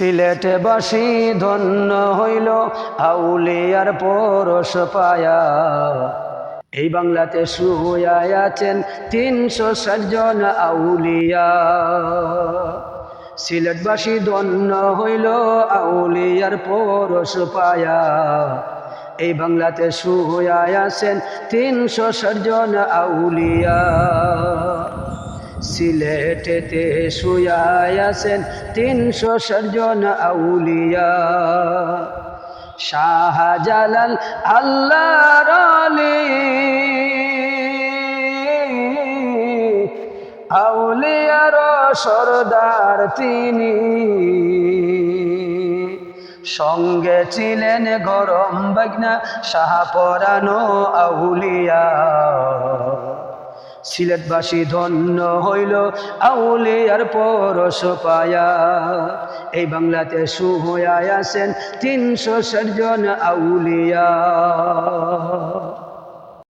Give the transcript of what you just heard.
সিলেটবাসী ধন্য হইল আউলিয়ার পরশ পায়া। এই বাংলাতে শুয়ে আছেন ৩৬০ জন আউলিয়া। সিলেটবাসী ধন্য হইল আউলিয়ার পরশ পায়া। এই বাংলাতে শুয়ে আছেন ৩৬০ জন আউলিয়া। সিলেটেতে শুয়ে আছেন ৩৬০ জন আউলিয়া। শাহজালাল আল্লাহর ওলি, আউলিয়ার সরদার তিনি। সঙ্গে ছিলেন গরম বাগনা শাহপরানো আউলিয়া। সিলেটবাসী ধন্য হইল আউলিয়ার পরশ পায়া। এই বাংলাতে শুয়ে আছেন ৩৬০ জন আউলিয়া।